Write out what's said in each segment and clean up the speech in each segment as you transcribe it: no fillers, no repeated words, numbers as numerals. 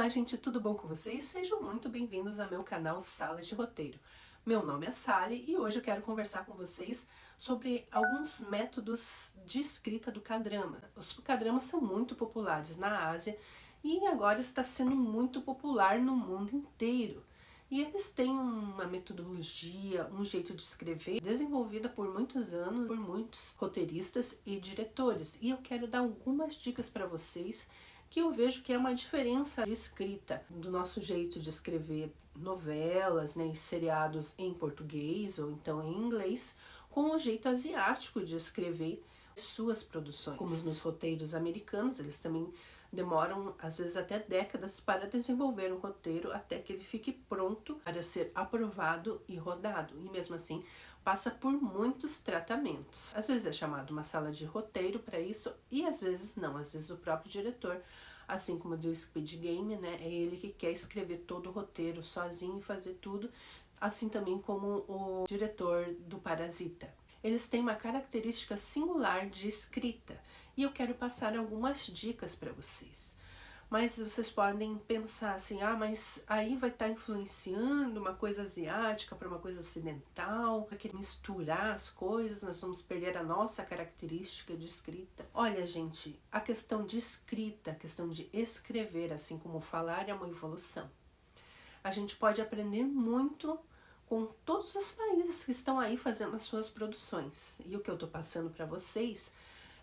Olá, gente, tudo bom com vocês? Sejam muito bem-vindos ao meu canal Sala de Roteiro. Meu nome é Sally e hoje eu quero conversar com vocês sobre alguns métodos de escrita do K-drama. Os K-dramas são muito populares na Ásia e agora está sendo muito popular no mundo inteiro. E eles têm uma metodologia, um jeito de escrever desenvolvida por muitos anos por muitos roteiristas e diretores. E eu quero dar algumas dicas para vocês que eu vejo que é uma diferença de escrita do nosso jeito de escrever novelas, né, e seriados em português ou então em inglês, com o jeito asiático de escrever suas produções. Como nos roteiros americanos, eles também demoram às vezes até décadas para desenvolver um roteiro até que ele fique pronto para ser aprovado e rodado. E mesmo assim passa por muitos tratamentos. Às vezes é chamado uma sala de roteiro para isso e às vezes não. Às vezes o próprio diretor, assim como do Squid Game, né, é ele que quer escrever todo o roteiro sozinho e fazer tudo, assim também como o diretor do Parasita. Eles têm uma característica singular de escrita e eu quero passar algumas dicas para vocês. Mas vocês podem pensar assim, mas aí vai estar influenciando uma coisa asiática para uma coisa ocidental, vai querer misturar as coisas, nós vamos perder a nossa característica de escrita. Olha, gente, a questão de escrita, a questão de escrever, assim como falar, é uma evolução. A gente pode aprender muito com todos os países que estão aí fazendo as suas produções. E o que eu estou passando para vocês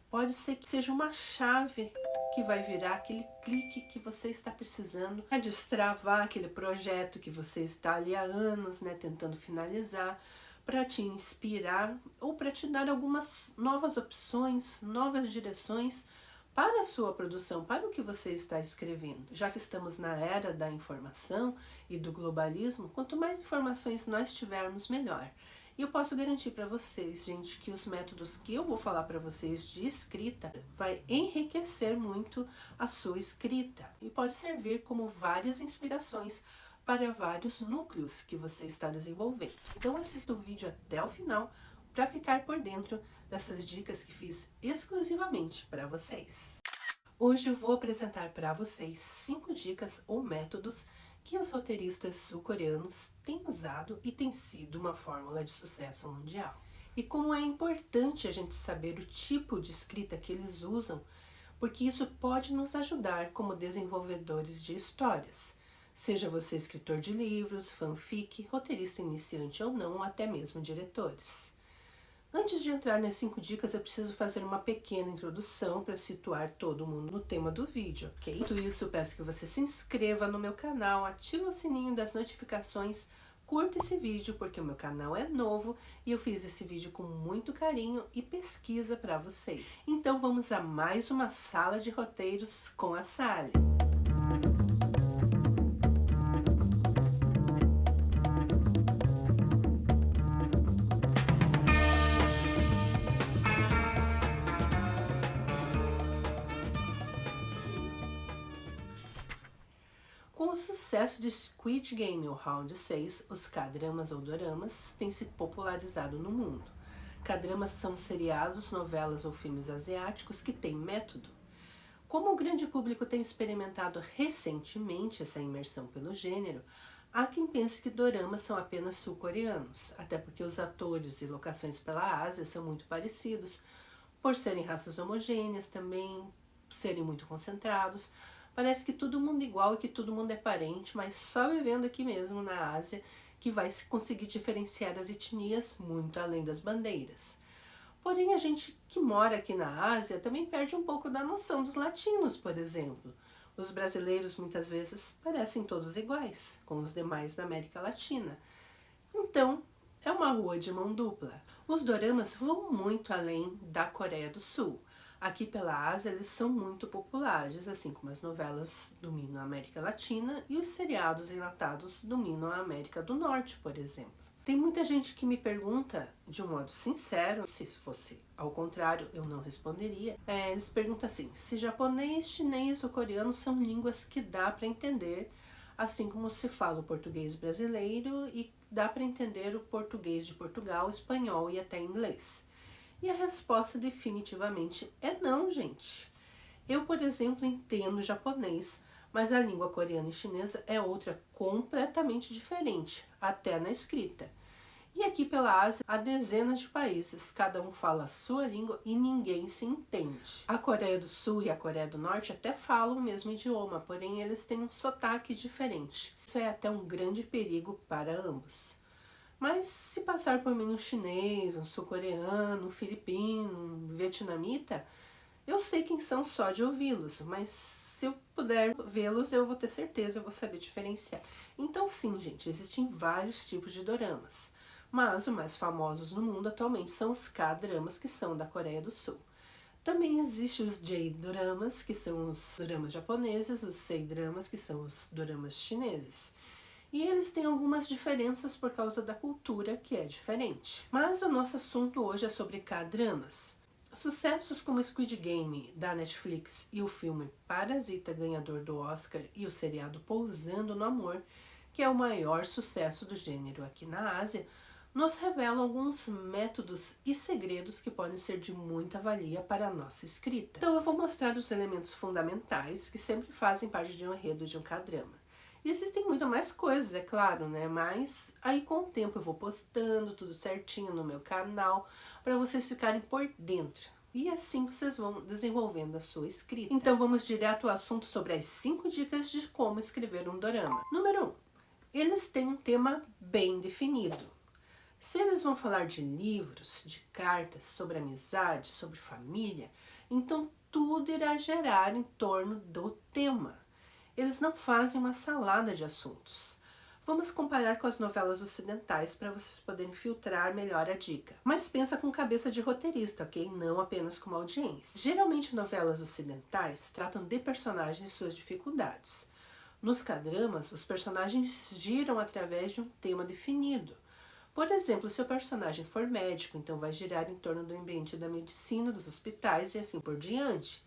pode ser que seja uma chave que vai virar aquele clique que você está precisando para destravar aquele projeto que você está ali há anos, né, tentando finalizar, para te inspirar ou para te dar algumas novas opções, novas direções para a sua produção, para o que você está escrevendo. Já que estamos na era da informação e do globalismo, quanto mais informações nós tivermos, melhor. E eu posso garantir para vocês, gente, que os métodos que eu vou falar para vocês de escrita vai enriquecer muito a sua escrita e pode servir como várias inspirações para vários núcleos que você está desenvolvendo. Então assista o vídeo até o final para ficar por dentro dessas dicas que fiz exclusivamente para vocês. Hoje eu vou apresentar para vocês 5 dicas ou métodos que os roteiristas sul-coreanos têm usado e tem sido uma fórmula de sucesso mundial. E como é importante a gente saber o tipo de escrita que eles usam, porque isso pode nos ajudar como desenvolvedores de histórias. Seja você escritor de livros, fanfic, roteirista iniciante ou não, ou até mesmo diretores. Antes de entrar nas 5 dicas, eu preciso fazer uma pequena introdução para situar todo mundo no tema do vídeo, ok? Tudo isso, eu peço que você se inscreva no meu canal, ative o sininho das notificações, curta esse vídeo porque o meu canal é novo e eu fiz esse vídeo com muito carinho e pesquisa para vocês. Então vamos a mais uma sala de roteiros com a Sally. Com o sucesso de Squid Game ou Round 6, os K-dramas ou doramas têm se popularizado no mundo. K-dramas são seriados, novelas ou filmes asiáticos que têm método. Como o grande público tem experimentado recentemente essa imersão pelo gênero, há quem pense que doramas são apenas sul-coreanos, até porque os atores e locações pela Ásia são muito parecidos, por serem raças homogêneas também, serem muito concentrados. Parece que todo mundo é igual e que todo mundo é parente, mas só vivendo aqui mesmo na Ásia que vai se conseguir diferenciar as etnias muito além das bandeiras. Porém, a gente que mora aqui na Ásia também perde um pouco da noção dos latinos, por exemplo. Os brasileiros muitas vezes parecem todos iguais com os demais da América Latina. Então, é uma rua de mão dupla. Os doramas vão muito além da Coreia do Sul. Aqui pela Ásia eles são muito populares, assim como as novelas dominam a América Latina e os seriados enlatados dominam a América do Norte, por exemplo. Tem muita gente que me pergunta, de um modo sincero, se fosse ao contrário eu não responderia, eles perguntam assim, se japonês, chinês ou coreano são línguas que dá para entender, assim como se fala o português brasileiro e dá para entender o português de Portugal, espanhol e até inglês. E a resposta definitivamente é não, gente. Eu, por exemplo, entendo japonês, Mas a língua coreana e chinesa é outra completamente diferente, até na escrita. E aqui pela Ásia há dezenas de países, cada um fala a sua língua e ninguém se entende. A Coreia do Sul e a Coreia do Norte até falam o mesmo idioma, porém eles têm um sotaque diferente. Isso é até um grande perigo para ambos. Mas se passar por mim um chinês, um sul-coreano, um filipino, um vietnamita, eu sei quem são só de ouvi-los, mas se eu puder vê-los eu vou ter certeza, eu vou saber diferenciar. Então sim, gente, existem vários tipos de doramas. Mas os mais famosos no mundo atualmente são os K-dramas, que são da Coreia do Sul. Também existem os J-dramas, que são os doramas japoneses, os C-dramas, que são os doramas chineses. E eles têm algumas diferenças por causa da cultura, que é diferente. Mas o nosso assunto hoje é sobre K-dramas. Sucessos como Squid Game, da Netflix, e o filme Parasita, ganhador do Oscar, e o seriado Pousando no Amor, que é o maior sucesso do gênero aqui na Ásia, nos revelam alguns métodos e segredos que podem ser de muita valia para a nossa escrita. Então eu vou mostrar os elementos fundamentais que sempre fazem parte de um enredo de um K-drama. E existem muito mais coisas, é claro, né? Mas aí com o tempo eu vou postando tudo certinho no meu canal para vocês ficarem por dentro. E assim vocês vão desenvolvendo a sua escrita. Então vamos direto ao assunto sobre as 5 dicas de como escrever um dorama. Número 1. Eles têm um tema bem definido. Se eles vão falar de livros, de cartas, sobre amizade, sobre família, então tudo irá gerar em torno do tema. Eles não fazem uma salada de assuntos. Vamos comparar com as novelas ocidentais para vocês poderem filtrar melhor a dica. Mas pensa com cabeça de roteirista, ok? Não apenas como audiência. Geralmente novelas ocidentais tratam de personagens e suas dificuldades. Nos K-dramas, os personagens giram através de um tema definido. Por exemplo, se o personagem for médico, então vai girar em torno do ambiente da medicina, dos hospitais e assim por diante.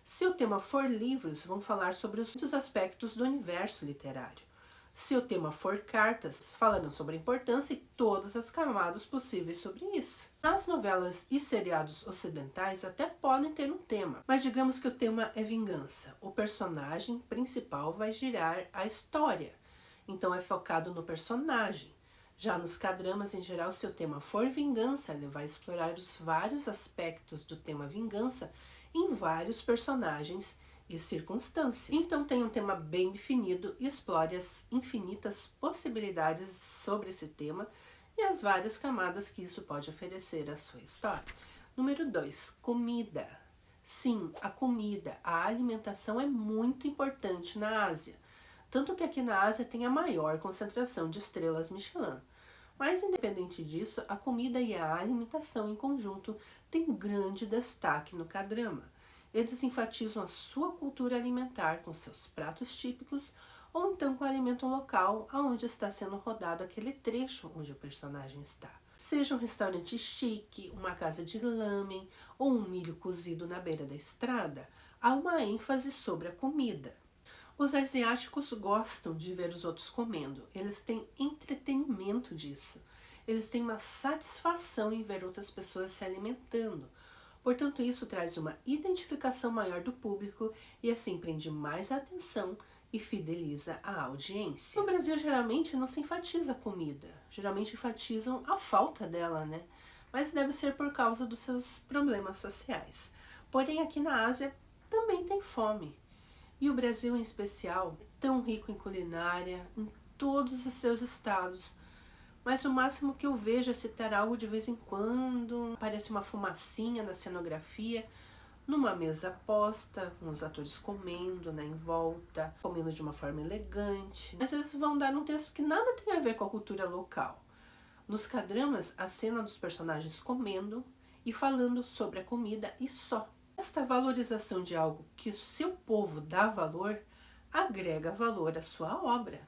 Se o tema for livros, vão falar sobre os aspectos do universo literário. Se o tema for cartas, falarão sobre a importância e todas as camadas possíveis sobre isso. As novelas e seriados ocidentais até podem ter um tema, mas digamos que o tema é vingança. O personagem principal vai girar a história, então é focado no personagem. Já nos K-dramas, em geral, se o tema for vingança, ele vai explorar os vários aspectos do tema vingança em vários personagens e circunstâncias. Então tem um tema bem definido e explore as infinitas possibilidades sobre esse tema e as várias camadas que isso pode oferecer à sua história. Número 2, comida. Sim, a comida, a alimentação é muito importante na Ásia. Tanto que aqui na Ásia tem a maior concentração de estrelas Michelin. Mas independente disso, a comida e a alimentação em conjunto têm um grande destaque no K-drama. Eles enfatizam a sua cultura alimentar com seus pratos típicos ou então com o alimento local onde está sendo rodado aquele trecho onde o personagem está. Seja um restaurante chique, uma casa de lamen ou um milho cozido na beira da estrada, há uma ênfase sobre a comida. Os asiáticos gostam de ver os outros comendo, eles têm entretenimento disso. Eles têm uma satisfação em ver outras pessoas se alimentando. Portanto, isso traz uma identificação maior do público e assim prende mais a atenção e fideliza a audiência. No Brasil, geralmente não se enfatiza a comida, geralmente enfatizam a falta dela, né? Mas deve ser por causa dos seus problemas sociais. Porém, aqui na Ásia também tem fome. E o Brasil, em especial, é tão rico em culinária, em todos os seus estados. Mas o máximo que eu vejo é citar algo de vez em quando, parece uma fumacinha na cenografia, numa mesa posta, com os atores comendo, né, em volta, comendo de uma forma elegante. Mas eles vão dar um texto que nada tem a ver com a cultura local. Nos K-dramas, a cena dos personagens comendo e falando sobre a comida e só. Esta valorização de algo que o seu povo dá valor, agrega valor à sua obra.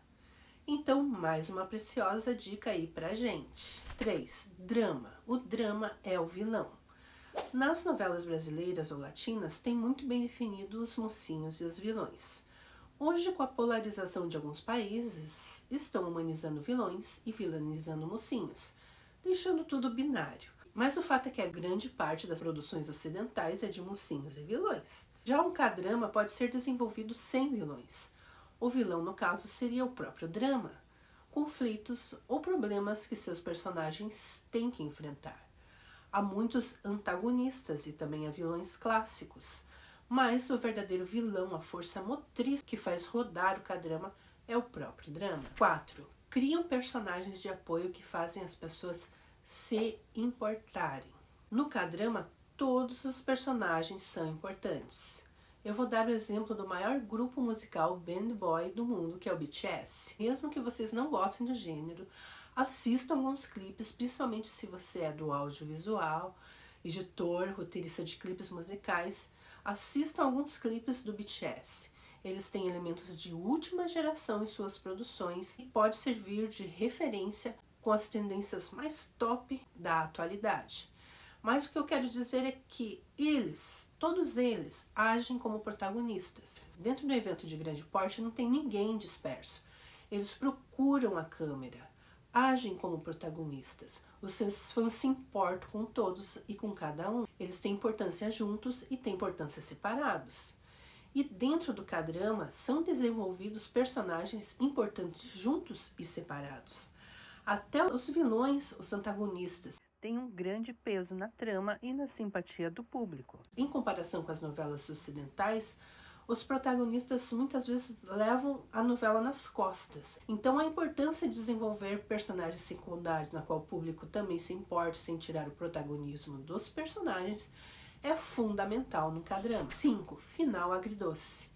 Então, mais uma preciosa dica aí pra gente. 3. Drama. O drama é o vilão. Nas novelas brasileiras ou latinas, tem muito bem definido os mocinhos e os vilões. Hoje, com a polarização de alguns países, estão humanizando vilões e vilanizando mocinhos, deixando tudo binário. Mas o fato é que a grande parte das produções ocidentais é de mocinhos e vilões. Já um K-drama pode ser desenvolvido sem vilões. O vilão, no caso, seria o próprio drama, conflitos ou problemas que seus personagens têm que enfrentar. Há muitos antagonistas e também há vilões clássicos, mas o verdadeiro vilão, a força motriz que faz rodar o K-drama é o próprio drama. 4. Criam personagens de apoio que fazem as pessoas se importarem. No K-drama, todos os personagens são importantes. Eu vou dar o exemplo do maior grupo musical band boy do mundo, que é o BTS. Mesmo que vocês não gostem do gênero, assistam alguns clipes, principalmente se você é do audiovisual, editor, roteirista de clipes musicais. Assistam alguns clipes do BTS. Eles têm elementos de última geração em suas produções e pode servir de referência com as tendências mais top da atualidade. Mas o que eu quero dizer é que eles, todos eles, agem como protagonistas. Dentro do evento de grande porte não tem ninguém disperso. Eles procuram a câmera, agem como protagonistas. Os seus fãs se importam com todos e com cada um. Eles têm importância juntos e têm importância separados. E dentro do K-drama são desenvolvidos personagens importantes juntos e separados. Até os vilões, os antagonistas, têm um grande peso na trama e na simpatia do público. Em comparação com as novelas ocidentais, os protagonistas muitas vezes levam a novela nas costas. Então a importância de desenvolver personagens secundários na qual o público também se importa sem tirar o protagonismo dos personagens é fundamental no K-drama. 5. Final agridoce.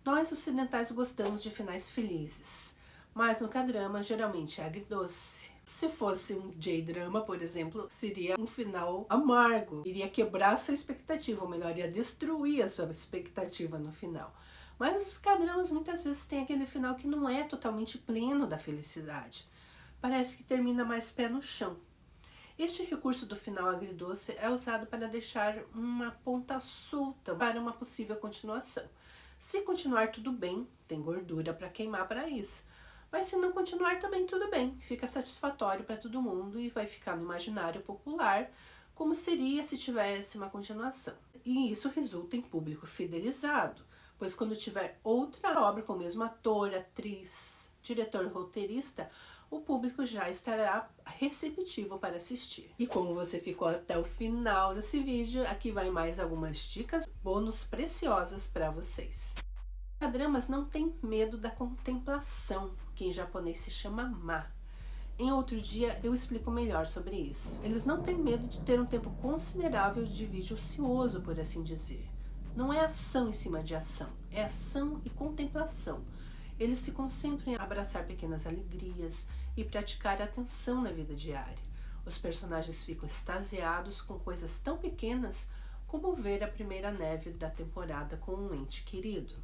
Nós ocidentais gostamos de finais felizes, mas no K-drama geralmente é agridoce. Se fosse um J-drama, por exemplo, seria um final amargo, iria quebrar a sua expectativa, ou melhor, ia destruir a sua expectativa no final. Mas os K-dramas muitas vezes têm aquele final que não é totalmente pleno da felicidade. Parece que termina mais pé no chão. Este recurso do final agridoce é usado para deixar uma ponta solta para uma possível continuação. Se continuar tudo bem, tem gordura para queimar para isso. Mas se não continuar também tudo bem, fica satisfatório para todo mundo e vai ficar no imaginário popular como seria se tivesse uma continuação. E isso resulta em público fidelizado, pois quando tiver outra obra com o mesmo ator, atriz, diretor, roteirista, o público já estará receptivo para assistir. E como você ficou até o final desse vídeo, aqui vai mais algumas dicas bônus preciosas para vocês. K-dramas não tem medo da contemplação, que em japonês se chama ma. Em outro dia eu explico melhor sobre isso. Eles não têm medo de ter um tempo considerável de vídeo ocioso, por assim dizer. Não é ação em cima de ação, é ação e contemplação. Eles se concentram em abraçar pequenas alegrias e praticar a atenção na vida diária. Os personagens ficam extasiados com coisas tão pequenas como ver a primeira neve da temporada com um ente querido.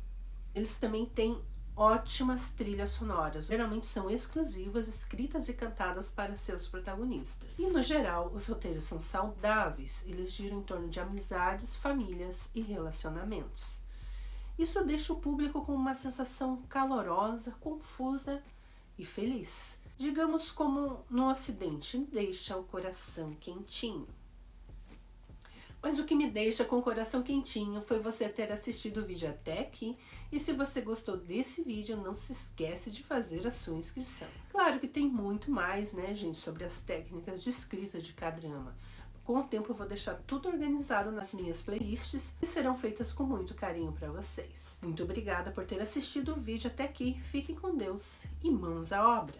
Eles também têm ótimas trilhas sonoras, geralmente são exclusivas, escritas e cantadas para seus protagonistas. E no geral, os roteiros são saudáveis, eles giram em torno de amizades, famílias e relacionamentos. Isso deixa o público com uma sensação calorosa, confusa e feliz. Digamos como no Ocidente, deixa o coração quentinho. Mas o que me deixa com o coração quentinho foi você ter assistido o vídeo até aqui. E se você gostou desse vídeo, não se esquece de fazer a sua inscrição. Claro que tem muito mais, né, gente, sobre as técnicas de escrita de K-drama. Com o tempo eu vou deixar tudo organizado nas minhas playlists e serão feitas com muito carinho para vocês. Muito obrigada por ter assistido o vídeo até aqui. Fiquem com Deus e mãos à obra!